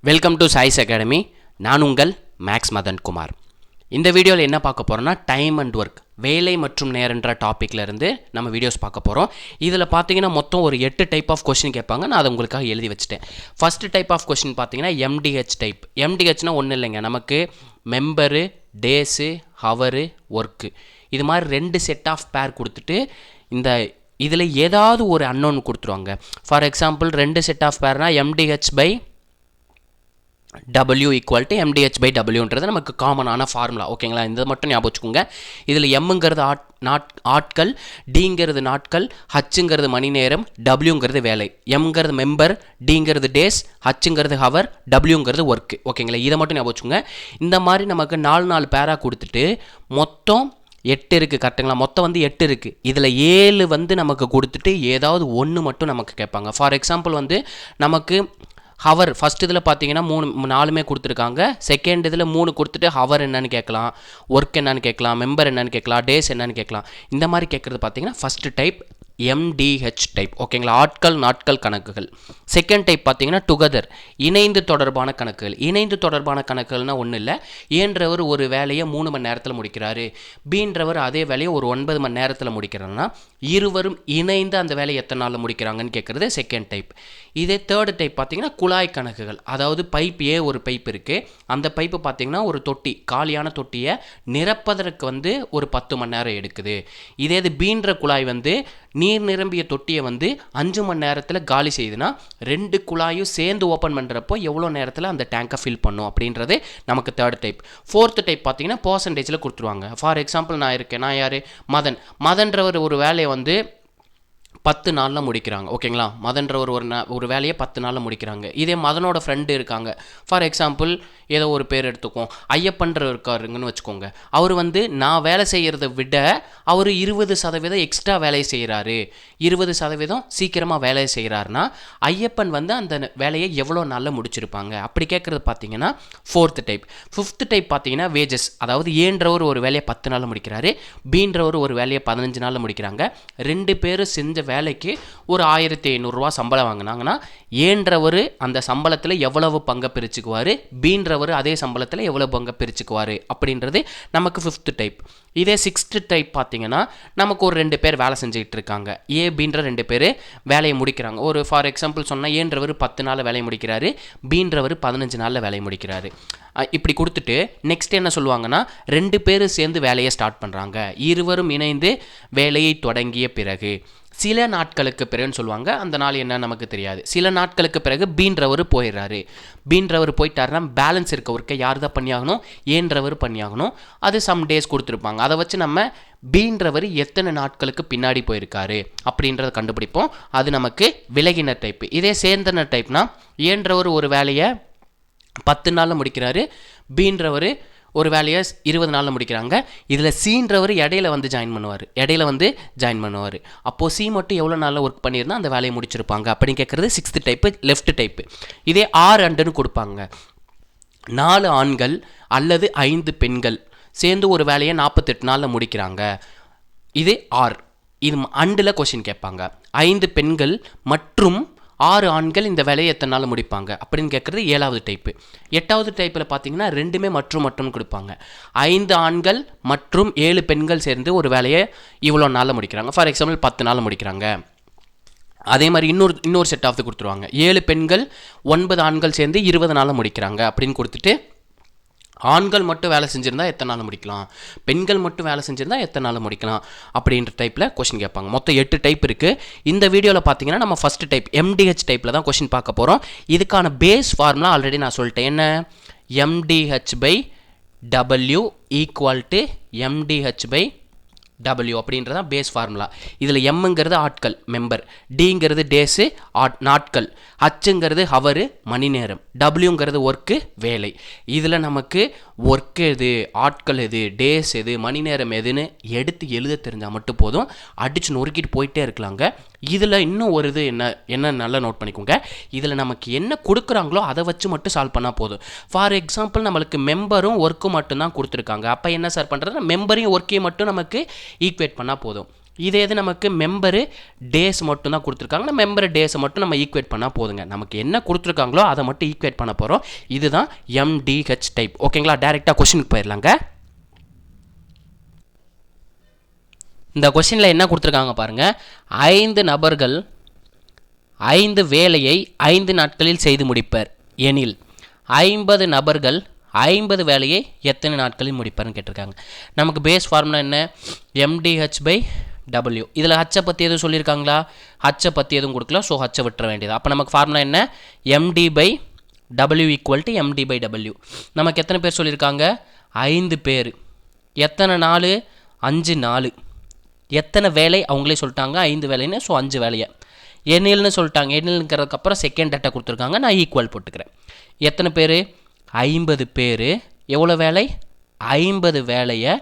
Welcome to choice academy. நான் உங்கள் maths Madan Kumar. இந்த வீடியோவில் என்ன பார்க்க போகிறோன்னா டைம் அண்ட் ஒர்க், வேலை மற்றும் நேரன்ற டாப்பிக்கில் இருந்து நம்ம வீடியோஸ் பார்க்க போகிறோம். இதில் பார்த்தீங்கன்னா மொத்தம் ஒரு 8 டைப் ஆஃப் கொஸ்டின் கேட்பாங்க. நான் அதை உங்களுக்காக எழுதி வச்சுட்டேன். ஃபஸ்ட்டு டைப் ஆஃப் கொஸ்டின் பார்த்தீங்கன்னா எம்டிஹெச் டைப். எம்டிஹெச்னா ஒன்றும் இல்லைங்க, நமக்கு மெம்பரு, டேஸு, ஹவரு, ஒர்க்கு இது மாதிரி 2 செட் ஆஃப் பேர் கொடுத்துட்டு இதில் ஏதாவது ஒரு அன்னோன் கொடுத்துருவாங்க. ஃபார் எக்ஸாம்பிள் 2 செட் ஆஃப் பேர்னால் MDH by W equal to MDH by Wன்றது நமக்கு காமனான ஃபார்முலா. ஓகேங்களா, இந்த மட்டும் ஞாபகம் வச்சுக்கோங்க. இதில் எம்ங்கிறது ஆட்கள், டிங்கிறது நாட்கள், ஹச்சுங்கிறது மணி நேரம், டபிள்யூங்கிறது வேலை. எம்ங்கிறது மெம்பர், டிங்கிறது டேஸ், ஹச்சுங்கிறது ஹவர், டபிள்யூங்கிறது ஒர்க்கு. ஓகேங்களா, இதை மட்டும் ஞாபகம் வச்சுக்கோங்க. இந்த மாதிரி நமக்கு 4 பேராக கொடுத்துட்டு மொத்தம் 8 இருக்குது. கரெக்டுங்களா, மொத்தம் 8 இருக்குது. இதில் 7 நமக்கு கொடுத்துட்டு ஏதாவது ஒன்று மட்டும் நமக்கு கேட்பாங்க. ஃபார் எக்ஸாம்பிள் நமக்கு ஹவர் ஃபஸ்ட் இதில் பார்த்தீங்கன்னா 4 கொடுத்துருக்காங்க. செகண்ட் இதில் 3 கொடுத்துட்டு ஹவர் என்னன்னு கேட்கலாம், ஒர்க் என்னன்னு கேட்கலாம், மெம்பர் என்னன்னு கேட்கலாம், டேஸ் என்னன்னு கேட்கலாம். இந்த மாதிரி கேட்குறது பார்த்தீங்கன்னா ஃபஸ்ட்டு டைப் MDH டைப். ஓகேங்களா, ஆட்கள் நாட்கள் கணக்குகள். செகண்ட் டைப் பார்த்தீங்கன்னா டுகெதர், இணைந்து தொடர்பான கணக்குகள். இணைந்து தொடர்பான கணக்குகள்னால் ஒன்றும் இல்லை, ஏன்றவர் ஒரு வேலையை 3 மணி நேரத்தில் முடிக்கிறாரு, பீன்றவர் அதே வேலையை ஒரு 9 மணி நேரத்தில் முடிக்கிறாருன்னா இருவரும் இணைந்து அந்த வேலையை எத்தனை நாளில் முடிக்கிறாங்கன்னு கேட்குறது செகண்ட் டைப். இதே தேர்டு டைப் பார்த்தீங்கன்னா குழாய் கணக்குகள். அதாவது பைப் ஒரு பைப் இருக்குது, அந்த பைப்பு பார்த்தீங்கன்னா ஒரு தொட்டி, காலியான தொட்டியை நிரப்பதற்கு ஒரு 10 மணி நேரம் எடுக்குது. இதே இது பீன்ற குழாய் நீர் நிரம்பிய தொட்டியை 5 மணி நேரத்தில் காலி செய்யுதுன்னா 2 குழாயும் சேர்ந்து ஓப்பன் பண்ணுறப்போ எவ்வளோ நேரத்தில் அந்த டேங்கை ஃபில் பண்ணும் அப்படின்றது நமக்கு தேர்ட் டைப். ஃபோர்த்து டைப் பார்த்தீங்கன்னா பர்சன்டேஜில் கொடுத்துருவாங்க. ஃபார் எக்ஸாம்பிள் நான் யார், மதன்றவர் ஒரு வேலையை 10 நாளில் முடிக்கிறாங்க. ஓகேங்களா, மதன்ற ஒரு வேலையை 10 நாளில் முடிக்கிறாங்க. இதே மதனோட ஃப்ரெண்டு இருக்காங்க. ஃபார் எக்ஸாம்பிள் ஏதோ ஒரு பேர் எடுத்துக்கோம், ஐயப்பன்ற இருக்காருங்கன்னு வச்சுக்கோங்க. அவர் நான் வேலை செய்கிறத விட அவர் 20% எக்ஸ்ட்ரா வேலை செய்கிறாரு, 20% சீக்கிரமாக வேலை செய்கிறாருன்னா ஐயப்பன் அந்த வேலையை எவ்வளோ நாளில் முடிச்சிருப்பாங்க அப்படி கேட்குறது பார்த்தீங்கன்னா ஃபோர்த்து டைப். ஃபிஃப்த்து டைப் பார்த்தீங்கன்னா வேஜஸ். அதாவது ஏன்றவர் ஒரு வேலையை 10 நாளில் முடிக்கிறாரு, பீன்றவர் ஒரு வேலையை 15 நாளில் முடிக்கிறாங்க. 2 பேரும் செஞ்ச வேலைக்கு ஒரு 1500 சம்பளம் வாங்கினாங்கன்னா ஏன்றவர் அந்த சம்பளத்தில் எவ்வளவு பங்கை பிரிச்சுக்குவார், பீன்றவர் அதே சம்பளத்தில் எவ்வளவு பங்கை பிரிச்சுக்குவார் அப்படின்றது நமக்கு ஃபிஃப்த்து டைப். இதே சிக்ஸ்த்து டைப் பார்த்தீங்கன்னா நமக்கு ஒரு 2 பேர் வேலை செஞ்சுக்கிட்டு இருக்காங்க. பீன்ற 2 பேர் வேலையை முடிக்கிறாங்க. ஒரு ஃபார் எக்ஸாம்பிள் சொன்னால் ஏன்றவர் 10 நாளில் வேலையை முடிக்கிறாரு, பீன்றவர் 15 நாளில் வேலையை முடிக்கிறாரு. இப்படி கொடுத்துட்டு நெக்ஸ்ட் என்ன சொல்லுவாங்கன்னா 2 பேர் சேர்ந்து வேலையை ஸ்டார்ட் பண்ணுறாங்க, இருவரும் இணைந்து வேலையை தொடங்கிய பிறகு சில நாட்களுக்கு பிறகுன்னு சொல்லுவாங்க. அந்த நாள் என்ன நமக்கு தெரியாது. சில நாட்களுக்கு பிறகு பீன்றவர் போயிடுறாரு. பீன்றவர் போயிட்டாருன்னா பேலன்ஸ் இருக்க ஒர்க்கை யார் தான் பண்ணியாகணும், ஏன்றவர் பண்ணியாகணும். அது சம் டேஸ் கொடுத்துருப்பாங்க. அதை வச்சு நம்ம பீன்றவர் எத்தனை நாட்களுக்கு பின்னாடி போயிருக்காரு அப்படின்றத கண்டுபிடிப்போம். அது நமக்கு விலகின டைப்பு. இதே சேர்ந்தன டைப்னா ஏன்றவர் ஒரு வேலையை 10 நாளில் முடிக்கிறாரு, பீன்றவர் ஒரு வேலையை 20 நாளில் முடிக்கிறாங்க. இதில் சீன்றவர் இடையில ஜாயின் பண்ணுவார். அப்போது சி மட்டும் எவ்வளோ நாளில் ஒர்க் பண்ணியிருந்தால் அந்த வேலையை முடிச்சிருப்பாங்க அப்படின்னு கேட்குறது சிக்ஸ்த்து டைப்பு, லெஃப்ட் டைப்பு. இதே ஆர் அண்டுன்னு கொடுப்பாங்க. 4 ஆண்கள் அல்லது 5 பெண்கள் சேர்ந்து ஒரு வேலையை 48 நாளில் முடிக்கிறாங்க. இது ஆர். இது அண்டில் கொஷின் கேட்பாங்க. 5 பெண்கள் மற்றும் 6 ஆண்கள் இந்த வேலையை எத்தனை நாள் முடிப்பாங்க அப்படின்னு கேட்குறது 7வது டைப்பு. 8வது டைப்பில் பார்த்தீங்கன்னா 2 மற்றும் கொடுப்பாங்க. 5 ஆண்கள் மற்றும் 7 பெண்கள் சேர்ந்து ஒரு வேலையை இவ்வளோ நாளில் முடிக்கிறாங்க. ஃபார் எக்ஸாம்பிள் 10 நாளில் முடிக்கிறாங்க. அதே மாதிரி இன்னொரு செட் ஆஃப் கொடுத்துருவாங்க. 7 பெண்கள் 9 ஆண்கள் சேர்ந்து 20 நாளில் முடிக்கிறாங்க அப்படின்னு கொடுத்துட்டு ஆண்கள் மட்டும் வேலை செஞ்சுருந்தா எத்தனை நாள் முடிக்கலாம், பெண்கள் மட்டும் வேலை செஞ்சுருந்தா எத்தனை நாள் முடிக்கலாம் அப்படின்ற டைப்பில் கொஷின் கேட்பாங்க. மொத்தம் 8 டைப் இருக்குது. இந்த வீடியோவில் பார்த்தீங்கன்னா நம்ம ஃபஸ்ட்டு டைப் MDH டைப்பில் தான் கொஷின் பார்க்க போகிறோம். இதுக்கான பேஸ் ஃபார்முலா ஆல்ரெடி நான் சொல்லிட்டேன். என்ன, MDH by W equal to MDH by W அப்படின்றதான் பேஸ் ஃபார்முலா. இதில் எம்ங்கிறது ஆட்கள், மெம்பர், டிங்கிறது டேஸு, நாட்கள், ஹச்சுங்கிறது ஹவரு, மணி நேரம், டபிள்யூங்கிறது ஒர்க்கு, வேலை. இதில் நமக்கு ஒர்க் எது, ஆட்கள் எது, டேஸ் எது, மணி நேரம் எதுன்னு எடுத்து எழுத தெரிஞ்சால் மட்டும் போதும், அடித்து நொறுக்கிட்டு போயிட்டே இருக்கலாங்க. இதில் இன்னும் ஒரு இது என்ன நல்லா நோட் பண்ணிக்கோங்க. இதில் நமக்கு என்ன கொடுக்குறாங்களோ அதை வச்சு மட்டும் சால்வ் பண்ணால் போதும். ஃபார் எக்ஸாம்பிள் நம்மளுக்கு மெம்பரும் ஒர்க்கும் மட்டும்தான் கொடுத்துருக்காங்க. அப்போ என்ன சார் பண்ணுறது, மெம்பரையும் ஒர்க்கையும் மட்டும் நமக்கு ஈக்குவேட் பண்ணால் போதும். இதே இது நமக்கு மெம்பரு டேஸ் மட்டும் தான் கொடுத்துருக்காங்க. மெம்பர் டேஸை மட்டும் நம்ம ஈக்குவேட் பண்ணால் போதுங்க. நமக்கு என்ன கொடுத்துருக்காங்களோ அதை மட்டும் ஈக்குவேட் பண்ண போகிறோம். இதுதான் MDH டைப். ஓகேங்களா, டைரெக்டாக கொஷினுக்கு போயிடலாங்க. இந்த கொஷினில் என்ன கொடுத்துருக்காங்க பாருங்கள். 5 நபர்கள் 5 வேலையை 5 நாட்களில் செய்து முடிப்பர் எனில் 50 நபர்கள் 50 வேலையை எத்தனை நாட்களில் முடிப்பார்னு கேட்டிருக்காங்க. நமக்கு பேஸ் ஃபார்முலா என்ன? MDH/W. இதில் ஹச்சை பற்றி எதுவும் சொல்லியிருக்காங்களா? ஹச்சை பற்றி எதுவும் கொடுக்கல. ஸோ ஹச்சை விட்டுற வேண்டியது. அப்போ நமக்கு ஃபார்முலா என்ன? MD/W = MD/W. நமக்கு எத்தனை பேர் சொல்லியிருக்காங்க? 5 பேர். எத்தனை நாள்? 5 நாள். எத்தனை வேலை அவங்களே சொல்லிட்டாங்க, 5 வேலைன்னு. ஸோ 5 வேலையை. எண்ணில்னு சொல்லிட்டாங்க. எண்ணில்ங்கிறதுக்கப்புறம் செகண்ட் டேட்டா கொடுத்துருக்காங்க. நான் ஈக்குவல் போட்டுக்கிறேன். எத்தனை பேர்? 50 பேர். எவ்வளோ வேலை? 50 வேலையை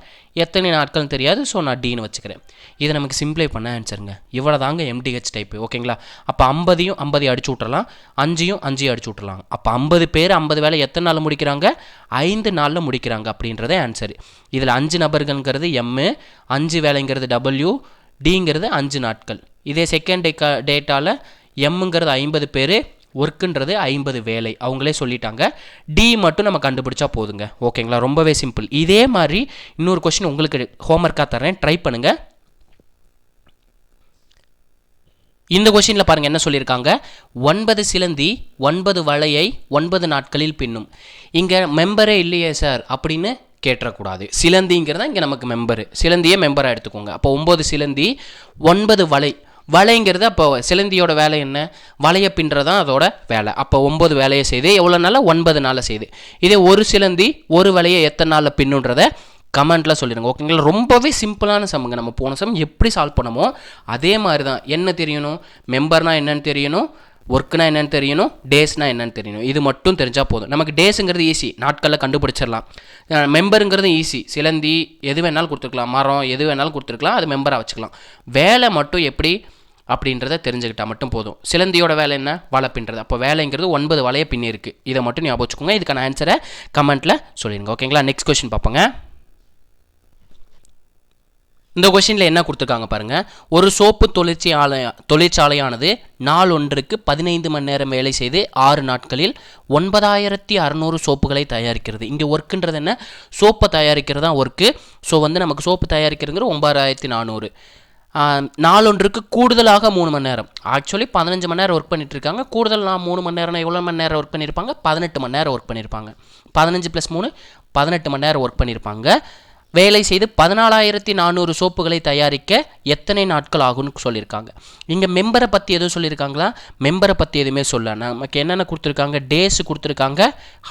எத்தனை நாட்கள்னு தெரியாது. ஸோ நான் டீன்னு வச்சுக்கிறேன். இதை நமக்கு சிம்ப்ளை பண்ண ஆன்சருங்க. இவ்வளோ தாங்க MDH டைப்பு. ஓகேங்களா, அப்போ 50யும் 50 அடிச்சு விட்றலாம், 5யும் 5 அடிச்சு விட்றலாம். அப்போ 50 பேர் 50 வேலை எத்தனை நாளில் முடிக்கிறாங்க? 5 நாளில் முடிக்கிறாங்க அப்படின்றதே ஆன்சர். இதில் 5 நபர்கள்ங்கிறது M, 5 வேலைங்கிறது W, Dங்கிறது 5 நாட்கள். இதே செகண்ட் டேட்டாவில் Mங்கிறது 50 பேர், ஒர்க்குன்றது 50 வேலை அவங்களே சொல்லிட்டாங்க. டி மட்டும் நம்ம கண்டுபிடிச்சா போதுங்க. ஓகேங்களா, ரொம்பவே சிம்பிள். இதே மாதிரி இன்னொரு கொஸ்டின் உங்களுக்கு ஹோம்ஒர்க்காக தரேன், ட்ரை பண்ணுங்கள். இந்த கொஸ்டினில் பாருங்கள் என்ன சொல்லியிருக்காங்க. 9 சிலந்தி 9 வலையை 9 நாட்களில் பின்னும். இங்கே மெம்பரே இல்லையே சார் அப்படின்னு கேட்டக்கூடாது. சிலந்திங்கிறதா இங்கே நமக்கு மெம்பரு. சிலந்தியே மெம்பராக எடுத்துக்கோங்க. அப்போ 9 சிலந்தி 9 வலை. வலைங்கிறது அப்போ சிலந்தியோட வேலை என்ன? வலையை பின்னுறதான் அதோட வேலை. அப்போ 9 வேலையை செய்து எவ்வளோ நாளில்? 9 நாளில் செய்து. இதே ஒரு சிலந்தி ஒரு வலையை எத்தனை நாளில் பின்னுன்றதை கமெண்ட்டில் சொல்லிடுங்க. ஓகேங்களா, ரொம்பவே சிம்பிளான சம்முங்க. நம்ம போன சம் எப்படி சால்வ் பண்ணமோ அதே மாதிரி தான். என்ன தெரியணும்? மெம்பர்னால் என்னென்னு தெரியணும், ஒர்க்குனா என்னென்னு தெரியணும், டேஸ்னால் என்னென்னு தெரியணும். இது மட்டும் தெரிஞ்சால் போதும். நமக்கு டேஸுங்கிறது ஈஸி, நாட்களில் கண்டுபிடிச்சிடலாம். மெம்பருங்கிறது ஈஸி, சிலந்தி எது வேணாலும் கொடுத்துருக்கலாம், மரம் எது வேணாலும் கொடுத்துருக்கலாம், அது மெம்பராக வச்சுக்கலாம். வேலை மட்டும் எப்படி அப்படின்றத தெரிஞ்சுக்கிட்டால் மட்டும் போதும். சிலந்தியோட வேலை என்ன? வலை பின்னுறது. அப்போ வேலைங்கிறது 9 வலையை பின்னி இருக்குது. இதை மட்டும் ஞாபகம் வச்சுக்கோங்க. இதுக்கான ஆன்சரை கமெண்ட்டில் சொல்லிடுங்க. ஓகேங்களா, நெக்ஸ்ட் கொஸ்டின் பார்ப்போங்க. இந்த கொஸ்டினில் என்ன கொடுத்துருக்காங்க பாருங்கள். ஒரு சோப்பு தொழிற்சாலையானது நாள் ஒன்றுக்கு 15 மணி நேரம் வேலை செய்து 6 நாட்களில் 9600 சோப்புகளை தயாரிக்கிறது. இங்கே ஒர்க்குன்றது என்ன? சோப்பை தயாரிக்கிறது தான் ஒர்க்கு. ஸோ நமக்கு சோப்பு தயாரிக்கிறதுங்கிற 9400. நாளொன்றுக்கு கூடுதலாக 3 மணி நேரம். ஆக்சுவலி 15 மணி நேரம் ஒர்க் பண்ணிட்டு இருக்காங்க. கூடுதல் 3 மணி நேரம் எவ்வளோ மணி நேரம் ஒர்க் பண்ணியிருப்பாங்க? 18 மணி நேரம் ஒர்க் பண்ணியிருப்பாங்க. 15 + 3 18 மணி நேரம் ஒர்க் பண்ணியிருப்பாங்க. வேலை செய்து 14400 சோப்புகளை தயாரிக்க எத்தனை நாட்கள் ஆகும்னு சொல்லியிருக்காங்க. இங்கே மெம்பரை பற்றி எதுவும் சொல்லியிருக்காங்களா? மெம்பரை பற்றி எதுவுமே சொல்ல. நமக்கு என்னென்ன கொடுத்துருக்காங்க? டேஸ் கொடுத்துருக்காங்க,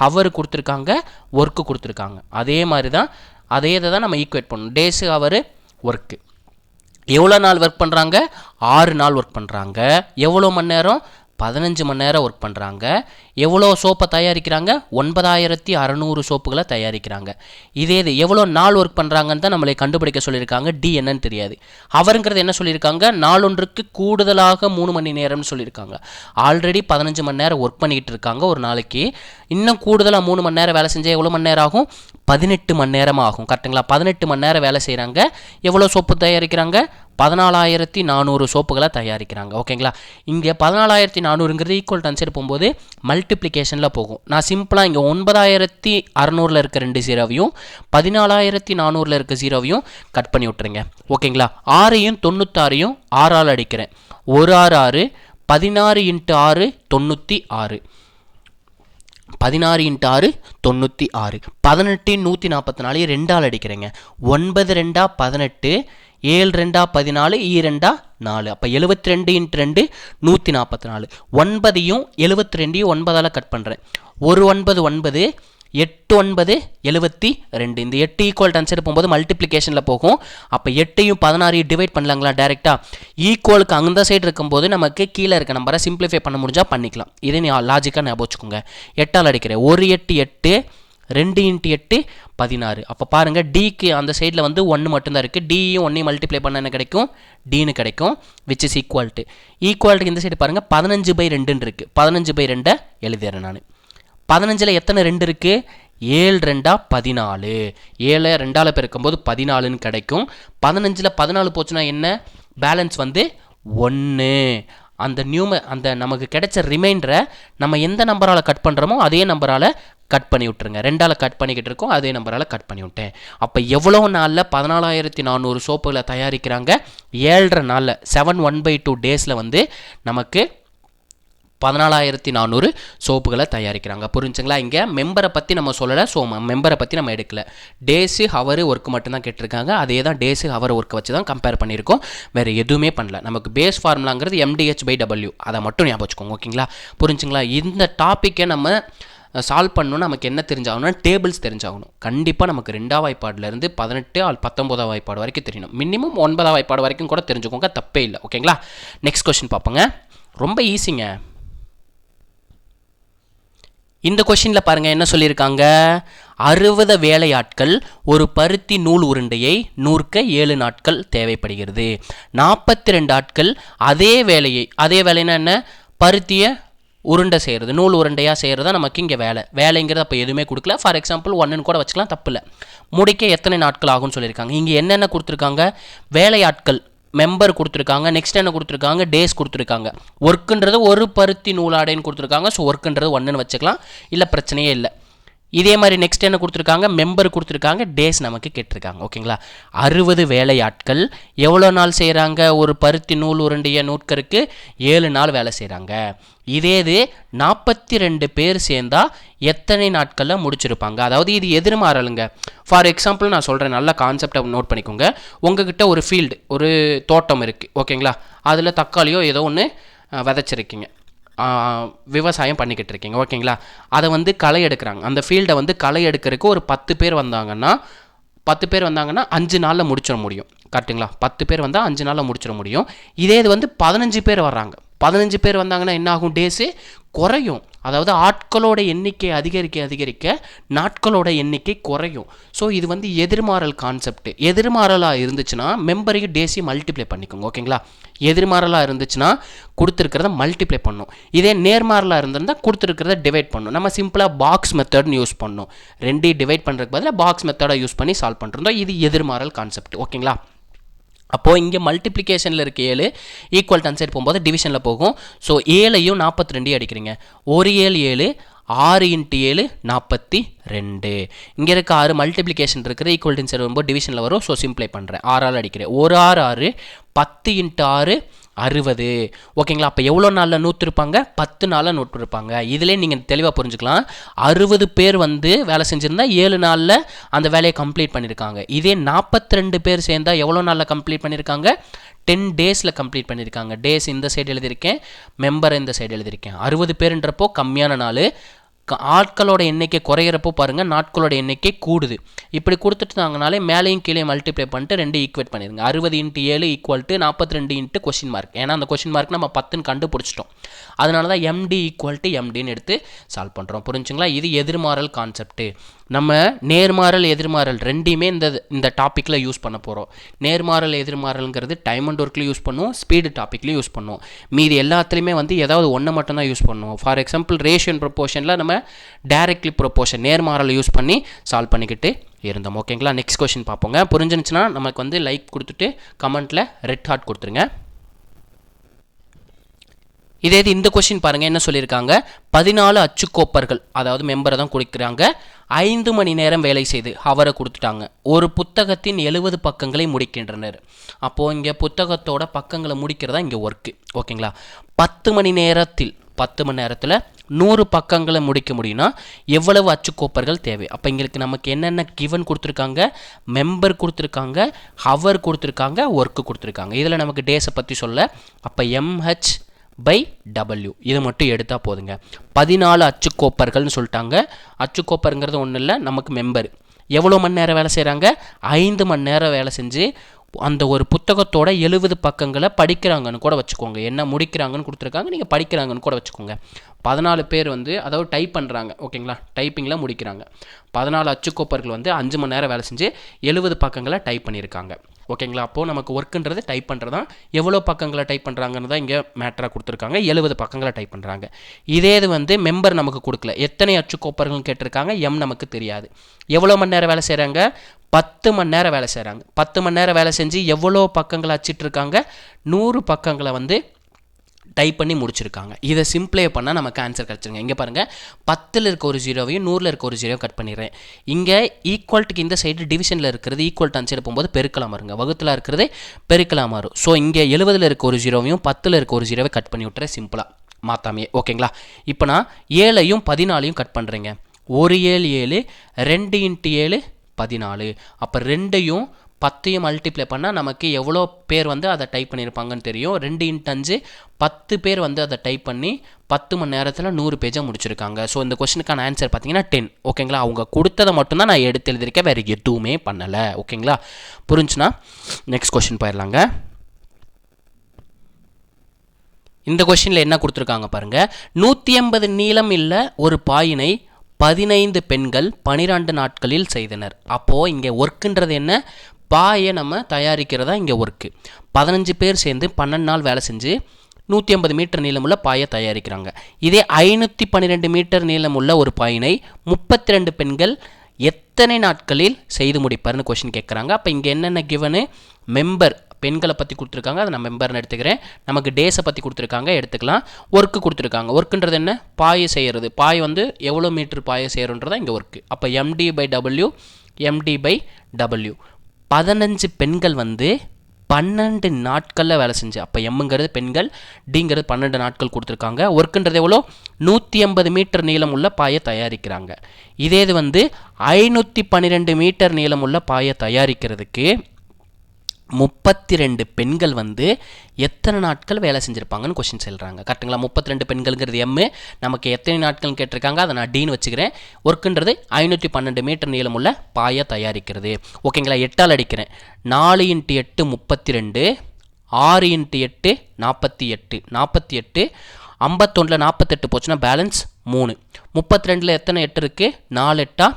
ஹவர் கொடுத்துருக்காங்க, ஒர்க்கு கொடுத்துருக்காங்க. அதே மாதிரி தான், அதே இதை தான் நம்ம ஈக்குவேட் பண்ணணும். Days, hour, work. எவ்வளோ நாள் ஒர்க் பண்ணுறாங்க? 6 நாள் ஒர்க் பண்ணுறாங்க. எவ்வளோ மணி நேரம்? 15 மணி நேரம் ஒர்க் பண்ணுறாங்க. எவ்வளோ சோப்பை தயாரிக்கிறாங்க? 9600 சோப்புகளை தயாரிக்கிறாங்க. இதே இது எவ்வளோ நாள் ஒர்க் பண்ணுறாங்கன்னு தான் நம்மளை கண்டுபிடிக்க சொல்லியிருக்காங்க. டி என்னன்னு தெரியாது. அவருங்கிறது என்ன சொல்லியிருக்காங்க? நாளொன்றுக்கு கூடுதலாக 3 மணி நேரம்னு சொல்லியிருக்காங்க. ஆல்ரெடி 15 மணி நேரம் ஒர்க் பண்ணிக்கிட்டு இருக்காங்க ஒரு நாளைக்கு. இன்னும் கூடுதலாக 3 மணி நேரம் வேலை செஞ்சால் எவ்வளோ மணி நேரம் ஆகும்? 18 மணி நேரம் ஆகும். கரெக்டுங்களா? 18 மணி நேரம் வேலை செய்கிறாங்க. எவ்வளோ சோப்பு தயாரிக்கிறாங்க? 14400 சோப்புகளை தயாரிக்கிறாங்க. ஓகேங்களா, இங்கே 14400ங்கிறது ஈக்குவல் டு ஆன்சர் போகும்போது மல்டிப்ளிகேஷனில் போகும். நான் சிம்பிளாக இங்கே 9600 இருக்க 2 ஜீரோவையும் 14400 இருக்க ஜீரோவையும் கட் பண்ணி விட்டுருங்க. ஓகேங்களா, 6யும் 96யும் 6ஆல் அடிக்கிறேன். 1 6 6, 16 × 6 96. 16 × 6 96. 18 144 2ஆல் அடிக்கிறேங்க. 9 2 18, 7 2 14, 2 4. அப்போ 72 × 2 144. 9யும் 72யும் 9ஆல் கட் பண்ணுறேன். 1 9 9, 8 9 72. இந்த 8 ஈக்குவல் ஆன்சர் போகும்போது மல்டிப்ளிகேஷனில் போகும். அப்போ 8யும் 16யும் டிவைட் பண்ணலாங்களா டேரெக்டாக? ஈக்குவலுக்கு அந்த சைடு இருக்கும்போது நமக்கு கீழே இருக்க நம்பரை சிம்பிளிஃபை பண்ண முடிஞ்சால் பண்ணிக்கலாம். இதை நீ லாஜிக்காக ஞாபகம் வச்சுக்கோங்க. 8ஆல் அடிக்கிறேன். 1 8 8, 2 × 8 16. அப்போ பாருங்கள், டிக்கு அந்த சைடில் 1 மட்டும்தான் இருக்குது. டியும் 1 மல்டிப்ளை பண்ண என்ன கிடைக்கும்? டின்னு கிடைக்கும். விச் இஸ் ஈக்குவல்ட்டு இந்த சைடு பாருங்கள் 15/2 இருக்குது. 15/2 எழுதிடுறேன் நான். 15ல் எத்தனை 2 இருக்குது? 7 2 14, 7 2ஆல் பெருக்கும்போது 14ன்னு கிடைக்கும். 15ல் 14 போச்சுன்னா என்ன, பேலன்ஸ் வந்து 1. அந்த நமக்கு கிடைச்ச ரிமைண்டரை நம்ம எந்த நம்பரால் கட் பண்ணுறோமோ அதே நம்பரால் கட் பண்ணி விட்டுருங்க. 2ஆல் கட் பண்ணிக்கிட்டு இருக்கோம், அதே நம்பரால் கட் பண்ணி விட்டேன். அப்போ எவ்வளோ நாளில் 14,400 சோப்புகளை தயாரிக்கிறாங்க? 7.5 நாளில், 7 1/2 டேஸில் வந்து நமக்கு 14,400 சோப்புகளை தயாரிக்கிறாங்க. புரிஞ்சுங்களா? இங்கே மெம்பரை பற்றி நம்ம சொல்லலை, ஸோ மெம்பரை பற்றி நம்ம எடுக்கல. டேஸு ஹவர் ஒர்க்கு மட்டும்தான் கேட்டிருக்காங்க. அதே தான் டேஸு ஹவர் ஒர்க்கை வச்சு தான் கம்பேர் பண்ணியிருக்கோம், வேறு எதுவுமே பண்ணல. நமக்கு பேஸ் ஃபார்முலாங்கிறது MDH/W, அதை மட்டும் ஞாபகம் வச்சுக்கோங்க. ஓகேங்களா? புரிஞ்சுங்களா? இந்த டாப்பிக்கை நம்ம சால்வ் பண்ணணும். நமக்கு என்ன தெரிஞ்சாகணும்னா டேபிள்ஸ் தெரிஞ்சாகணும். கண்டிப்பாக நமக்கு 2ஆம் வாய்ப்பாடுலேருந்து 18 ஆல் 19ஆம் வாய்ப்பாடு வரைக்கும் தெரியணும். மினிமம் 9ஆம் வாய்ப்பாடு வரைக்கும் கூட தெரிஞ்சுக்கோங்க, தப்பே இல்லை. ஓகேங்களா? நெக்ஸ்ட் கொஸ்டின் பார்ப்போங்க. ரொம்ப ஈஸிங்க. இந்த கொஷினில் பாருங்கள் என்ன சொல்லியிருக்காங்க. 60 வேலையாட்கள் ஒரு பருத்தி நூல் உருண்டையை நூற்க 7 நாட்கள் தேவைப்படுகிறது. 42 ஆட்கள் அதே வேலைன்னா என்ன, பருத்தியை உருண்டை செய்கிறது, நூல் உருண்டையாக செய்கிறது தான் நமக்கு இங்கே வேலைங்கிறது. அப்போ எதுவுமே கொடுக்கல. ஃபார் எக்ஸாம்பிள் 1ன்னு கூட வச்சுக்கலாம், தப்பு இல்லை. முடிக்க எத்தனை நாட்கள் ஆகும்னு சொல்லியிருக்காங்க. இங்கே என்னென்ன கொடுத்துருக்காங்க, வேலையாட்கள் மெம்பர் கொடுத்துருக்காங்க, நெக்ஸ்ட் என்ன கொடுத்துருக்காங்க, டேஸ் கொடுத்துருக்காங்க. ஒர்க்குன்றது ஒரு பருத்தி நூலாடைன்னு கொடுத்துருக்காங்க, ஸோ ஒர்க்குன்றது 1ன்னு வச்சுக்கலாம், இல்லை பிரச்சனையே இல்லை. இதே மாதிரி நெக்ஸ்ட் என்ன கொடுத்துருக்காங்க, மெம்பர் கொடுத்துருக்காங்க, டேஸ் நமக்கு கேட்டிருக்காங்க. ஓகேங்களா? 60 வேலையாட்கள் எவ்வளோ நாள் செய்கிறாங்க, ஒரு பருத்தி நூல் உருண்டைய நூற்கருக்கு 7 நாள் வேலை செய்கிறாங்க. இது 42 பேர் சேர்ந்தா எத்தனை நாட்களில் முடிச்சிருப்பாங்க? அதாவது இது எதிர்மாறலுங்க. ஃபார் எக்ஸாம்பிள் நான் சொல்கிறேன், நல்ல கான்செப்டை நோட் பண்ணிக்கோங்க. உங்ககிட்ட ஒரு ஃபீல்டு, ஒரு தோட்டம் இருக்குது. ஓகேங்களா? அதில் தக்காளியோ ஏதோ ஒன்று விதைச்சிருக்கீங்க, விவசாயம் பண்ணிக்கிட்டு இருக்கீங்க. ஓகேங்களா? அதை வந்து களை எடுக்கிறாங்க. அந்த ஃபீல்டை வந்து களை எடுக்கிறதுக்கு ஒரு 10 பேர் வந்தாங்கன்னா 5 நாளில் முடிச்சிட முடியும். கரெக்டுங்களா? 10 பேர் வந்தால் 5 நாளில் முடிச்சிட முடியும். இதே இது வந்து 15 பேர் வர்றாங்க. 15 பேர் வந்தாங்கன்னா என்ன ஆகும், டேஸு குறையும். அதாவது ஆட்களோட எண்ணிக்கை அதிகரிக்க நாட்களோட எண்ணிக்கை குறையும். ஸோ இது வந்து எதிர்மாறல் கான்செப்ட். எதிர்மாறலாக இருந்துச்சுன்னா மெம்பரையும் டேஸையும் மல்டிப்ளை பண்ணிக்கோங்க. ஓகேங்களா? எதிர்மாறலாக இருந்துச்சுன்னா கொடுத்துருக்கிறத மல்டிப்ளை பண்ணும். இதே நேர்மாறலாக இருந்திருந்தால் கொடுத்துருக்கிறத டிவைட் பண்ணும். நம்ம சிம்பிளாக பாக்ஸ் மெத்தட்னு யூஸ் பண்ணோம். 2 டிவைட் பண்ணுறதுக்கு பதிலாக பாக்ஸ் மெத்தடை யூஸ் பண்ணி சால்வ் பண்ணிருந்தோம். இது எதிர்மாறல் கான்செப்ட். ஓகேங்களா? அப்போது இங்கே மல்டிப்ளிகேஷனில் இருக்க 7 ஈக்குவல் டன் சைடு போகும்போது டிவிஷனில் போகும். ஸோ 7ஐயும் 42 அடிக்கிறீங்க. 1 7 7, 6 × 7 42. இங்கே இருக்க 6 மல்டிப்ளிகேஷன் இருக்குது, ஈக்குவல் டன் சைடு வரும்போது டிவிஷனில் வரும். ஸோ சிம்ப்ளை பண்ணுறேன், 6ஆல் அடிக்கிறேன். 1 6 6, 10 × 6 60. ஓகேங்களா? அப்போ எவ்வளோ நாளில் நூற்றிருப்பாங்க, 10 நாளில் நூற்றிருப்பாங்க. இதிலே நீங்கள் தெளிவாக புரிஞ்சுக்கலாம். 60 பேர் வந்து வேலை செஞ்சுருந்தா 7 நாளில் அந்த வேலையை கம்ப்ளீட் பண்ணியிருக்காங்க. இதே 42 பேர் சேர்ந்தால் எவ்வளோ நாளில் கம்ப்ளீட் பண்ணியிருக்காங்க, 10 டேஸில் கம்ப்ளீட் பண்ணியிருக்காங்க. டேஸ் இந்த சைடு எழுதியிருக்கேன், மெம்பரை இந்த சைடு எழுதியிருக்கேன். 60 பேருன்றப்போ கம்மியான நாள், ஆட்களோட எண்ணிக்கை குறையிறப்போ பாருங்கள் நாட்களோட எண்ணிக்கை கூடுது. இப்படி கொடுத்துட்டாங்கனாலே மேலேயும் கீழே மல்டிப்ளை பண்ணிட்டு 2 ஈக்குவேட் பண்ணிடுங்க. 60 × 7 = 42 × கொஷின் மார்க். ஏன்னா அந்த கொஷின் மார்க் நம்ம 10ன்னு கண்டுபிடிச்சிட்டோம். அதனால தான் MD = MDன்னு எடுத்து சால்வ் பண்ணுறோம். புரிஞ்சுங்களா? இது எதிர்மாறல் கான்செப்ட்டு. நம்ம நேர்மாறல் எதிர்மாறல் ரெண்டையுமே இந்த டாப்பிக்கில் யூஸ் பண்ண போகிறோம். நேர்மாறல் எதிர்மாறல்ங்கிறது டைம் அண்ட் ஒர்க்கில் யூஸ் பண்ணுவோம், ஸ்பீடு டாப்பிக்லையும் யூஸ் பண்ணுவோம். மீதி எல்லாத்துலேயுமே வந்து ஏதாவது ஒன்று மட்டும்தான் யூஸ் பண்ணுவோம். ஃபார் எக்ஸாம்பிள் ரேஷியோ அண்ட் ப்ரொப்போர்ஷனில் நம்ம டைரக்ட்லி ப்ரொப்போர்ஷன் நேர்மாறல் யூஸ் பண்ணி சால்வ் பண்ணிக்கிட்டு இருந்தோம். ஓகேங்களா? Next question பார்ப்போங்க. புரிஞ்சிருந்துச்சுன்னா நமக்கு வந்து லைக் கொடுத்துட்டு கமெண்ட்டில் ரெட் ஹார்ட் கொடுத்துருங்க. இதே இந்த கொஸ்டின் பாருங்கள் என்ன சொல்லியிருக்காங்க. 14 அச்சுக்கோப்பர்கள், அதாவது மெம்பரை தான் கொடுக்குறாங்க. 5 மணி நேரம் வேலை செய்து ஹவரை கொடுத்துட்டாங்க. ஒரு புத்தகத்தின் 70 பக்கங்களை முடிக்கின்றனர். அப்போது இங்கே புத்தகத்தோட பக்கங்களை முடிக்கிறதா இங்கே ஒர்க்கு. ஓகேங்களா? 10 மணி நேரத்தில் 100 பக்கங்களை முடிக்க முடியும்னா எவ்வளவு அச்சுக்கோப்பர்கள் தேவை? அப்போ எங்களுக்கு நமக்கு என்னென்ன கிவன் கொடுத்துருக்காங்க, மெம்பர் கொடுத்துருக்காங்க, ஹவர் கொடுத்துருக்காங்க, ஒர்க்கு கொடுத்துருக்காங்க. இதில் நமக்கு டேஸை பற்றி சொல்ல, அப்போ MH/W இதை மட்டும் எடுத்தால் போதுங்க. 14 அச்சுக்கோப்பர்கள்னு சொல்லிட்டாங்க. அச்சுக்கோப்பருங்கிறது ஒன்றும் இல்லை, நமக்கு மெம்பர். எவ்வளோ மணி நேரம் வேலை செய்கிறாங்க, 5 மணி நேரம் வேலை செஞ்சு அந்த ஒரு புத்தகத்தோட 70 பக்கங்களை படிக்கிறாங்கன்னு கூட வச்சுக்கோங்க. என்ன முடிக்கிறாங்கன்னு கொடுத்துருக்காங்க, நீங்கள் படிக்கிறாங்கன்னு கூட வச்சுக்கோங்க. 14 பேர் வந்து அதாவது டைப் பண்ணுறாங்க. ஓகேங்களா? டைப்பிங்கில் முடிக்கிறாங்க. 14 அச்சுக்கோப்பர்கள் வந்து 5 மணி நேரம் வேலை செஞ்சு 70 பக்கங்களை டைப் பண்ணியிருக்காங்க. ஓகேங்களா. அப்போது நமக்கு ஒர்க்குன்றது டைப் பண்ணுறது தான், எவ்வளோ பக்கங்களை டைப் பண்ணுறாங்கன்னு தான் இங்கே மேட்டராக கொடுத்துருக்காங்க. 70 பக்கங்களை டைப் பண்ணுறாங்க. இதே இது வந்து மெம்பர் நமக்கு கொடுக்கல, எத்தனை அச்சுக்கோப்பர்கள் கேட்டிருக்காங்க, நமக்கு தெரியாது. எவ்வளோ மணி நேரம் வேலை செய்கிறாங்க, 10 மணி நேரம் வேலை செய்கிறாங்க. 10 மணி நேரம் வேலை செஞ்சு எவ்வளோ பக்கங்களை அச்சிட்ருக்காங்க, 100 பக்கங்களை வந்து டைப் பண்ணி முடிச்சிருக்காங்க. இதை சிம்பிளை பண்ணால் நமக்கு ஆன்சர் கிடச்சிருங்க. இங்கே பாருங்கள், 10ல் இருக்க ஒரு ஜீரோவையும் 100ல் இருக்க ஒரு ஜீரோவையும் கட் பண்ணிடுறேன். இங்கே ஈக்குவல்ட்டுக்கு இந்த சைடு டிவிஷனில் இருக்கிறது ஈக்குவல் அந்த சைடு போகும்போது பெருக்கலாம் மாறுங்க, வகுத்தில் இருக்கிறது பெருக்கலாம் மாறும். ஸோ இங்கே 70ல் இருக்க ஒரு ஜீரோவையும் 10ல் இருக்க ஒரு ஜீரோவை கட் பண்ணி விட்டுறேன் சிம்பிளாக மாற்றாமையே. ஓகேங்களா. இப்போ நான் 7ஐயும் 14ஐயும் கட் பண்ணுறேங்க. 1 7 7, 2 × 7 14. அப்போ 2ஐயும் 10ஐயும் மல்டிப்ளை பண்ணால் நமக்கு எவ்வளோ பேர் வந்து அதை டைப் பண்ணியிருப்பாங்கன்னு தெரியும். 2 × 5 10 பேர் வந்து அதை டைப் பண்ணி 10 மணி நேரத்தில் 100 பேஜை முடிச்சிருக்காங்க. ஸோ இந்த கொஸ்டினுக்கான ஆன்சர் பார்த்தீங்கன்னா 10. ஓகேங்களா. அவங்க கொடுத்ததை மட்டும்தான் நான் எடுத்து எழுதியிருக்கேன், வேறு எதுவுமே பண்ணலை. ஓகேங்களா. புரிஞ்சுன்னா நெக்ஸ்ட் கொஸ்டின் போயிடலாங்க. இந்த கொஸ்டினில் என்ன கொடுத்துருக்காங்க பாருங்கள். 180 நீளம் இல்லை ஒரு பாயினை 15 பெண்கள் 12 நாட்களில் செய்தனர். அப்போது இங்கே ஒர்க்குன்றது என்ன, பாயை நம்ம தயாரிக்கிறதா இங்கே ஒர்க்கு. 15 பேர் சேர்ந்து 12 நாள் வேலை செஞ்சு 150 மீட்டர் நீளமுள்ள பாயை தயாரிக்கிறாங்க. இதே 512 மீட்டர் நீளமுள்ள ஒரு பாயினை 32 பெண்கள் எத்தனை நாட்களில் செய்து முடிப்பார்னு கொஸ்டின் கேட்குறாங்க. அப்போ இங்கே என்னென்ன கிவனு, மெம்பர் பெண்களை பற்றி கொடுத்துருக்காங்க, அதை நான் மெம்பர்னு எடுத்துக்கிறேன். நமக்கு டேஸை பற்றி கொடுத்துருக்காங்க, எடுத்துக்கலாம். ஒர்க்கு கொடுத்துருக்காங்க. ஒர்க்குன்றது என்ன, பாயை செய்கிறது. பாய் வந்து எவ்வளோ மீட்டர் பாயை செய்கிறன்றதான் இங்கே ஒர்க்கு. அப்போ MD/W MD/W. 15 பெண்கள் வந்து 12 நாட்களில் வேலை செஞ்சு, அப்போ எம்ங்கிறது பெண்கள், டிங்கிறது 12 நாட்கள் கொடுத்துருக்காங்க. ஒர்க்குன்றது எவ்வளோ, 180 மீட்டர் நீளம் உள்ள பாயை தயாரிக்கிறாங்க. இதே இது வந்து 512 மீட்டர் நீளம் உள்ள பாயை தயாரிக்கிறதுக்கு 32 பெண்கள் வந்து எத்தனை நாட்கள் வேலை செஞ்சுருப்பாங்கன்னு கொஸ்டின் சொல்கிறாங்க. கரெக்டுங்களா. 32 பெண்கள்ங்கிறது எம்மு, நமக்கு எத்தனை நாட்கள்னு கேட்டிருக்காங்க, அதை நான் டீன்னு வச்சுக்கிறேன். ஒர்க்குன்றது 512 மீட்டர் நீளமுள்ள பாயை தயாரிக்கிறது. ஓகேங்களா. 8ஆல் அடிக்கிறேன். 4 × 8 32, 6 × 8 48, 48, 51ல் 48 போச்சுன்னா பேலன்ஸ் 3. 32ல் எத்தனை 8 இருக்குது, 4 8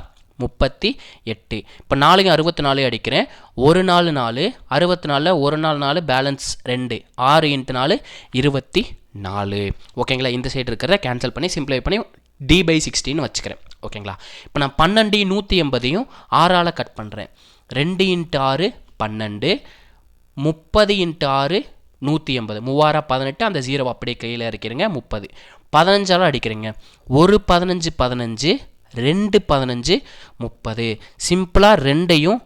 38. இப்போ 4 × 64 அடிக்கிறேன். 1 4 4, 64ல் 1 4 4, பேலன்ஸ் 2. 6 × 4 24. ஓகேங்களா. இந்த சைடு இருக்கிறத கேன்சல் பண்ணி சிம்பிளை பண்ணி D/16 வச்சுக்கிறேன். ஓகேங்களா. இப்போ நான் 12 180ஐயும் 6ஆல் கட் பண்ணுறேன். 2 × 6 12, 30 × 6 180, 3 18, அந்த 0 அப்படியே கையில் இறக்கிறேங்க. 30. 15ஆல் அடிக்கிறேங்க. 1 15 15, 2 15 30. சிம்பிளாக 2ஐயும்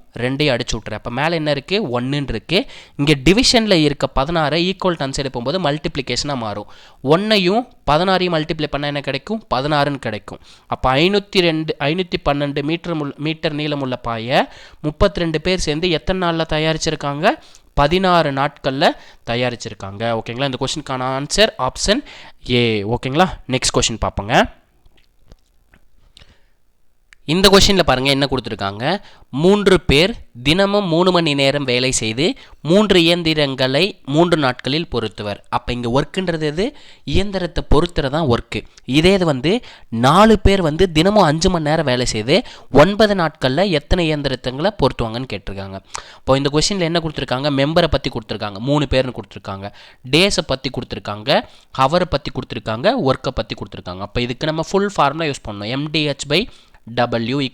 அடிச்சு விட்றேன். அப்போ மேலே என்ன இருக்குது, 1 இருக்குது. இங்கே டிவிஷனில் இருக்க 16 ஈக்குவல் டு சைடு போகும்போது மல்டிப்ளிகேஷனாக மாறும். 1ஐயும் 16ஐயும் மல்டிப்ளை பண்ணால் என்ன கிடைக்கும், 16ன்னு கிடைக்கும். அப்போ 512 மீட்டர் நீளமுள்ள பாயை 32 பேர் சேர்ந்து எத்தனை நாளில் தயாரிச்சிருக்காங்க, 16 நாட்களில் தயாரிச்சிருக்காங்க. ஓகேங்களா. இந்த கொஸ்டினுக்கான ஆன்சர் ஆப்ஷன் ஏ. ஓகேங்களா. நெக்ஸ்ட் கொஸ்டின் பார்ப்போங்க. இந்த கொஸ்டினில் பாருங்கள் என்ன கொடுத்துருக்காங்க. 3 பேர் தினமும் 3 மணி நேரம் வேலை செய்து 3 இயந்திரங்களை 3 நாட்களில் பொருத்துவர். அப்போ இங்கே ஒர்க்குன்றது எது, இயந்திரத்தை பொறுத்துறதான் ஒர்க்கு. இதே இது வந்து 4 பேர் வந்து தினமும் 5 மணி நேரம் வேலை செய்து 9 நாட்களில் எத்தனை இயந்திரங்களை பொருத்துவாங்கன்னு கேட்டிருக்காங்க. இப்போ இந்த கொஸ்டினில் என்ன கொடுத்துருக்காங்க, மெம்பரை பற்றி கொடுத்துருக்காங்க, 3 பேர்னு கொடுத்துருக்காங்க, டேஸை பற்றி கொடுத்துருக்காங்க, ஹவரை பற்றி கொடுத்துருக்காங்க, ஒர்க்கை பற்றி கொடுத்துருக்காங்க. அப்போ இதுக்கு நம்ம ஃபுல் ஃபார்முலா யூஸ் பண்ணணும். MDH/W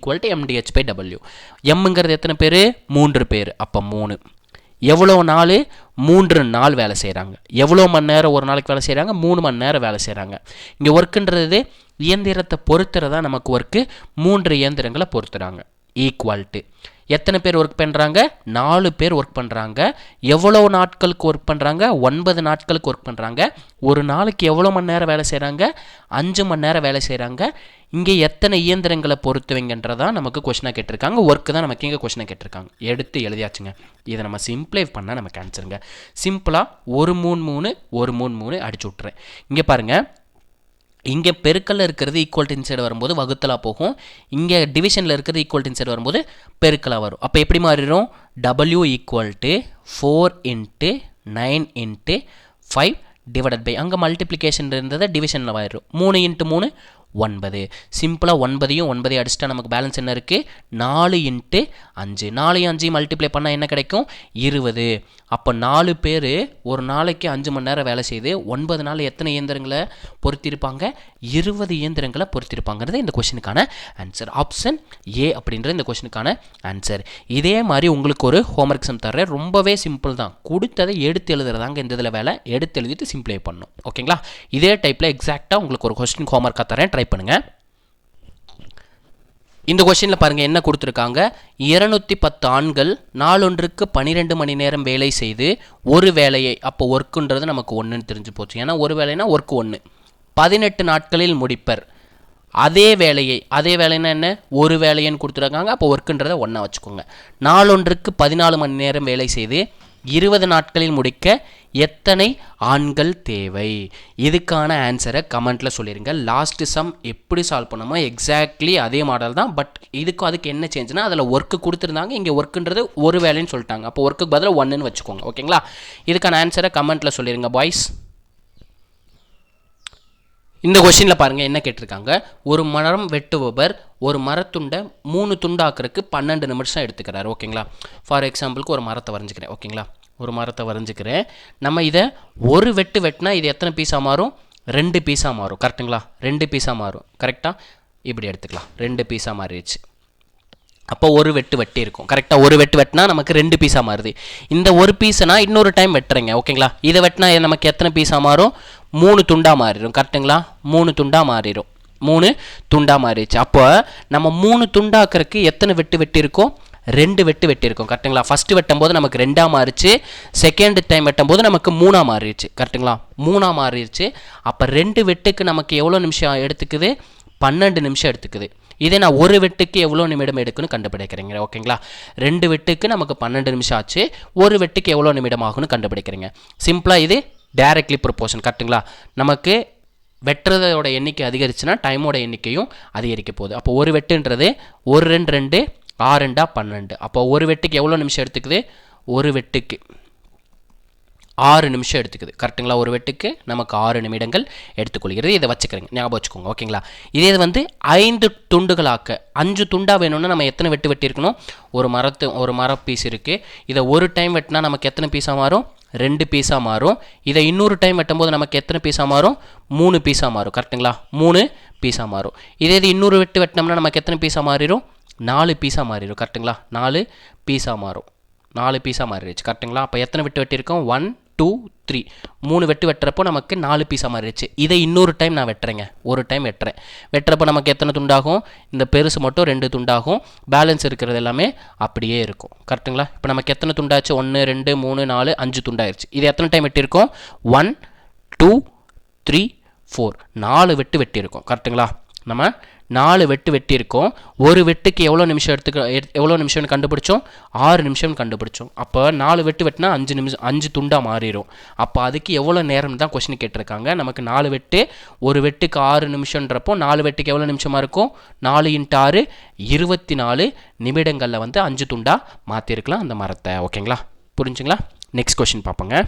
= MDH/W. எம்ங்கிறது எத்தனை பேர், 3 பேர். அப்போ 3. எவ்வளோ நாள், 3 நாள் வேலை செய்கிறாங்க. எவ்வளோ மணி நேரம் ஒரு நாளைக்கு வேலை செய்கிறாங்க, 3 மணி நேரம் வேலை செய்கிறாங்க. இங்கே ஒர்க்குன்றது இயந்திரத்தை பொறுத்துறதா நமக்கு ஒர்க்கு. 3 இயந்திரங்களை பொறுத்துறாங்க. ஈக்குவால்ட்டு எத்தனை பேர் ஒர்க் பண்ணுறாங்க, 4 பேர் ஒர்க் பண்ணுறாங்க. எவ்வளோ நாட்களுக்கு ஒர்க் பண்ணுறாங்க, 9 நாட்களுக்கு ஒர்க் பண்ணுறாங்க. ஒரு நாளைக்கு எவ்வளோ மணி நேரம் வேலை செய்கிறாங்க, 5 மணி நேரம் வேலை செய்கிறாங்க. இங்கே எத்தனை இயந்திரங்களை பொறுத்துவீங்கன்றதான் நமக்கு கொஸ்டினாக கேட்டிருக்காங்க. ஒர்க்கு தான் நமக்கு இங்கே கொஸ்டினாக கேட்டிருக்காங்க. எடுத்து எழுதியாச்சுங்க. இதை நம்ம சிம்பிளை பண்ணால் நமக்கு ஆன்சருங்க. சிம்பிளாக 1 3 3 1 3 3 அடிச்சு விட்றேன். இங்கே பாருங்கள், இங்கே பெருக்கல்ல இருக்கிறது ஈக்குவல் டு இன்சைடு வரும்போது வகுத்தலாக போகும். இங்கே டிவிஷனில் இருக்கிறது ஈக்குவல் டு இன்சைடு வரும்போது பெருக்கலாக வரும். அப்போ எப்படி மாறிடும், W = 4 × 9 × 5 டிவைடட் பை, அங்கே மல்டிப்ளிகேஷன் இருந்ததை டிவிஷனில் ஆயிடும். 3 × 3 9. சிம்பிளாக 9ஐயும் 9ஐயும் அடிச்சிட்டா நமக்கு பேலன்ஸ் என்ன இருக்குது? 4 × 5. 4 5 மல்டிப்ளை பண்ணால் என்ன கிடைக்கும்? 20. அப்போ 4 பேர் ஒரு நாளைக்கு 5 மணி நேரம் வேலை செய்து 9 நாள் எத்தனை இயந்திரங்களை பொருத்திருப்பாங்க? 20 இயந்திரங்களை பொருத்திருப்பாங்கிறது இந்த கொஸ்டினுக்கான ஆன்சர். ஆப்ஷன் ஏ அப்படின்றது இந்த கொஸ்டினுக்கான ஆன்சர். இதே மாதிரி உங்களுக்கு ஒரு ஹோம்ஒர்க் சம் தர்றேன். ரொம்பவே சிம்பிள் தான். கொடுத்ததை எடுத்து எழுதுறதாங்க இந்த இதில் வேலை. எடுத்து எழுதிட்டு சிம்பிளை பண்ணணும். ஓகேங்களா? இதே டைப்பில் எக்ஸாக்டாக உங்களுக்கு ஒரு கொஸ்டின் ஹோம்ஒர்க்காக தரேன். ட்ரை பண்ணுங்கள். இந்த கொஸ்டினில் பாருங்கள் என்ன கொடுத்துருக்காங்க. 210 ஆண்கள் நாளொன்றுக்கு 12 மணி நேரம் வேலை செய்து ஒரு வேலையை, அப்போ ஒர்க்குன்றது நமக்கு 1ன்னு தெரிஞ்சு போச்சு. ஏன்னா ஒரு வேலைனா ஒர்க்கு 1, 18 நாட்களில் முடிப்பர். அதே வேலைன்னா என்ன? ஒரு வேலைன்னு கொடுத்துருக்காங்க. அப்போ ஒர்க்குன்றதை 1 வச்சுக்கோங்க. நாளொன்றுக்கு 14 மணி நேரம் வேலை செய்து 20 நாட்களில் முடிக்க எத்தனை ஆண்கள் தேவை? இதுக்கான ஆன்சரை கமெண்ட்டில் சொல்லிடுங்க. லாஸ்ட் சம் எப்படி சால்வ் பண்ணணுமோ எக்ஸாக்ட்லி அதே மாடல் தான். பட் அதுக்கு என்ன சேஞ்சுனா அதில் ஒர்க்கு கொடுத்துருந்தாங்க, இங்கே ஒர்க்குன்றது ஒரு வேலைன்னு சொல்லிட்டாங்க. அப்போ ஒர்க்குக்கு பதிலாக 1ன்னு வச்சுக்கோங்க. ஓகேங்களா? இதுக்கான ஆன்சரை கமெண்ட்டில் சொல்லிடுங்க பாய்ஸ். இந்த கொஸ்டினில் பாருங்கள் என்ன கேட்டிருக்காங்க. ஒரு மரம் வெட்டுபவர் ஒரு மரத்துண்டை 3 துண்டாக்குறதுக்கு 12 நிமிஷம் எடுத்துக்கிறாரு. ஓகேங்களா? ஃபார் எக்ஸாம்பிளுக்கு ஒரு மரத்தை வரைஞ்சிக்கிறேன். ஓகேங்களா? ஒரு மரத்தை வரைஞ்சிக்கிறேன். நம்ம இதை ஒரு வெட்டினா இது எத்தனை பீஸாக மாறும்? 2 பீஸாக மாறும். கரெக்டுங்களா? 2 பீஸாக மாறும். கரெக்டாக? இப்படி எடுத்துக்கலாம். 2 பீஸாக மாறிடுச்சு. அப்போ ஒரு வெட்டி இருக்கும். கரெக்டாக? ஒரு வெட்டினா நமக்கு 2 பீஸாக மாறுது. இந்த ஒரு பீஸை நான் இன்னொரு டைம் வெட்டுறேங்க. ஓகேங்களா? இதை வெட்டினா நமக்கு எத்தனை பீஸாக மாறும்? 3 துண்டாக மாறிடும். கரெக்டுங்களா? 3 துண்டாக மாறிடும். 3 துண்டாக மாறிடுச்சு. அப்போ நம்ம 3 துண்டாக்குறதுக்கு எத்தனை வெட்டியிருக்கோம்? 2 வெட்டியிருக்கோம். கரெக்டுங்களா? ஃபஸ்ட்டு வெட்டும்போது நமக்கு 2ஆக மாறிச்சு. செகண்ட் டைம் வெட்டும்போது நமக்கு 3ஆக மாறிடுச்சு. கரெக்டுங்களா? 3ஆக மாறிடுச்சு. அப்போ 2 வெட்டுக்கு நமக்கு எவ்வளோ நிமிஷம் எடுத்துக்குது? 12 நிமிஷம் எடுத்துக்குது. இதே நான் ஒரு வெட்டுக்கு எவ்வளோ நிமிடம் எடுக்குன்னு கண்டுபிடிக்கிறீங்க. ஓகேங்களா? 2 வெட்டுக்கு நமக்கு 12 நிமிஷம் ஆச்சு. ஒரு வெட்டுக்கு எவ்வளோ நிமிடம் ஆகுன்னு கண்டுபிடிக்கிறீங்க. சிம்பிளாக இது டைரக்ட்லி ப்ரொபோர்ஷன். கரெக்டுங்களா? நமக்கு வெட்டுறதோட எண்ணிக்கை அதிகரிச்சுன்னா டைமோட எண்ணிக்கையும் அதிகரிக்க போகுது. அப்போ ஒரு வெட்டுன்றது 1 2 2 6 2 12. அப்போ ஒரு வெட்டுக்கு எவ்வளோ நிமிஷம் எடுத்துக்குது? ஒரு வெட்டுக்கு 6 நிமிஷம் எடுத்துக்குது. கரெக்டுங்களா? ஒரு வெட்டுக்கு நமக்கு 6 நிமிடங்கள் எடுத்துக்கொள்கிறது. இதை வச்சுக்கிறேங்க, ஞாபகம் வச்சுக்கோங்க. ஓகேங்களா? இதே வந்து 5 துண்டுகளாக்க 5 துண்டாக வேணும்னா நம்ம எத்தனை வெட்டியிருக்கணும்? ஒரு மர பீஸ் இருக்குது. இதை ஒரு டைம் வெட்டினா நமக்கு எத்தனை பீஸாக மாறும்? 2 பீஸாக மாறும். இதை இன்னொரு டைம் வெட்டும்போது நமக்கு எத்தனை பீஸாக மாறும்? 3 பீஸாக மாறும். கரெக்டுங்களா? 3 பீஸாக மாறும். இது இன்னொரு வெட்டினோம்னா நமக்கு எத்தனை பீஸாக மாறிடும்? 4 பீஸாக மாறிடும். கரெக்டுங்களா? 4 பீஸாக மாறும். 4 பீஸாக மாறிடுச்சு. கரெக்டுங்களா? அப்போ எத்தனை வெட்டியிருக்கோம்? 1 2 3 3 வெட்டுறப்போ நமக்கு 4 பீஸாக மாறிடுச்சு. இதை இன்னொரு டைம் நான் வெட்டுறேங்க. ஒரு டைம் வெட்டுறப்போ நமக்கு எத்தனை துண்டாகும்? இந்த பெருசு மட்டும் 2 துண்டாகும். பேலன்ஸ் இருக்கிறது எல்லாமே அப்படியே இருக்கும். கரெக்டுங்களா? இப்போ நமக்கு எத்தனை துண்டாச்சு? 1 2 3 4 5 துண்டாயிருச்சு. இது எத்தனை டைம் வெட்டியிருக்கோம்? 1 2 3 4 4 வெட்டியிருக்கோம். கரெக்டுங்களா? நம்ம 4 வெட்டியிருக்கோம். ஒரு வெட்டுக்கு எவ்வளோ நிமிஷம்னு கண்டுபிடிச்சோம்? 6 நிமிஷம்னு கண்டுபிடிச்சோம். அப்போ 4 வெட்டினா 5 நிமிஷம், 5 துண்டாக மாறிடும். அப்போ அதுக்கு எவ்வளோ நேரம் தான் கொஸ்டின் கேட்டிருக்காங்க. நமக்கு 4 வெட்டு, ஒரு வெட்டுக்கு 6 நிமிஷம்ன்றப்போ 4 வெட்டுக்கு எவ்வளோ நிமிஷமாக இருக்கும்? 4 × 6 24 நிமிடங்களில் 5 துண்டாக மாற்றிருக்கலாம் அந்த மரத்தை. ஓகேங்களா? புரிஞ்சுங்களா? நெக்ஸ்ட் கொஸ்டின் பார்ப்போங்க.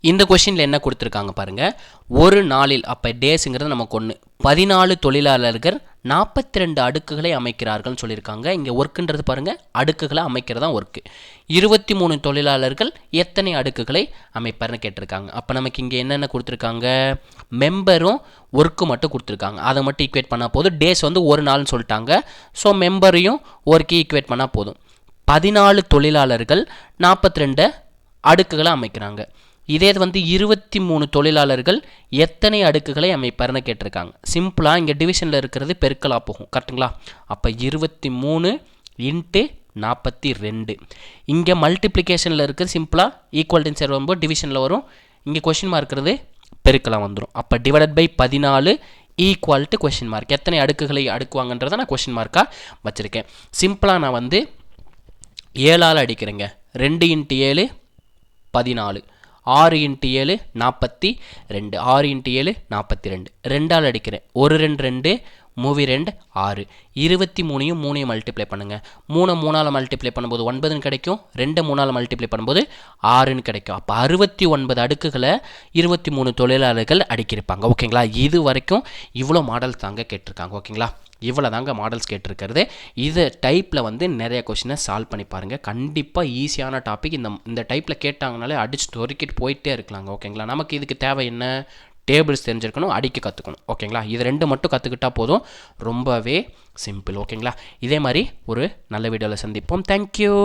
இந்த கொஸ்டினில் என்ன கொடுத்துருக்காங்க பாருங்கள். ஒரு நாளில், அப்போ டேஸுங்கிறது நமக்கு 1, 14 தொழிலாளர்கள் 42 அடுக்குகளை அமைக்கிறார்கள்னு சொல்லியிருக்காங்க. இங்கே ஒர்க்குன்றது பாருங்கள், அடுக்குகளை அமைக்கிறதா ஒர்க்கு. 23 தொழிலாளர்கள் எத்தனை அடுக்குகளை அமைப்பார்னு கேட்டிருக்காங்க. அப்போ நமக்கு இங்கே என்னென்ன கொடுத்துருக்காங்க? மெம்பரும் ஒர்க்கு மட்டும் கொடுத்துருக்காங்க. அதை மட்டும் ஈக்குவேட் பண்ணால் போதும். டேஸ் ஒரு நாள்னு சொல்லிட்டாங்க. ஸோ மெம்பரையும் ஒர்க்கு ஈக்குவேட் பண்ணால் போதும். 14 தொழிலாளர்கள் 42 அடுக்குகளை அமைக்கிறாங்க. இதே 23 தொழிலாளர்கள் எத்தனை அடுக்குகளை அமைப்பார்னு கேட்டிருக்காங்க. சிம்பிளாக இங்கே டிவிஷனில் இருக்கிறது பெருக்கலாக போகும். கரெக்டுங்களா? அப்போ 23 × 42. இங்கே மல்டிப்ளிகேஷனில் இருக்கிறது சிம்பிளாக ஈக்குவல் சைடு வரும்போது டிவிஷனில் வரும். இங்கே கொஸ்டின் மார்க் இருக்கிறது பெருக்கலாம் வந்துடும். அப்போ divided by 14 equal to question mark. எத்தனை அடுக்குகளை அடுக்குவாங்கன்றதை நான் கொஸ்டின் மார்க்காக வச்சுருக்கேன். சிம்பிளாக நான் 7ஆல் அடிக்கிறேங்க. 2 × 7 14, 6 × 7 42, 6 × 7 42. 2ஆல் அடிக்கிறேன். 1 2 2, மூவி 2 6, 23யும் 3யும் மல்டிப்ளை பண்ணுங்கள். 3 3ஆல் மல்டிப்ளை பண்ணும்போது 9ன்னு கிடைக்கும், 2 3ஆல் மல்டிப்ளை பண்ணும்போது 6ன்னு கிடைக்கும். அப்போ 69 அடுக்குகளை 23 தொழிலாளர்கள் அடுக்கியிருப்பாங்க. ஓகேங்களா, இது வரைக்கும் இவ்வளோ மாடல் தாங்க கேட்டிருக்காங்க. ஓகேங்களா, இவ்வளோ தாங்க மாடல்ஸ் கேட்டிருக்கிறது. இது டைப்பில் வந்து நிறைய கொஷினை சால்வ் பண்ணி பாருங்கள். கண்டிப்பாக ஈஸியான டாபிக். இந்த டைப்பில் கேட்டாங்கனாலே அடிச்சு தொறுக்கிட்டு போயிட்டே இருக்கலாங்க. ஓகேங்களா, நமக்கு இதுக்கு தேவை என்ன? டேபிள்ஸ் தெரிஞ்சிருக்கணும், அடிக்க கற்றுக்கணும். ஓகேங்களா, இது 2 மட்டும் கற்றுக்கிட்டா போதும், ரொம்பவே சிம்பிள். ஓகேங்களா, இதே மாதிரி ஒரு நல்ல வீடியோவில் சந்திப்போம். தேங்க்யூ.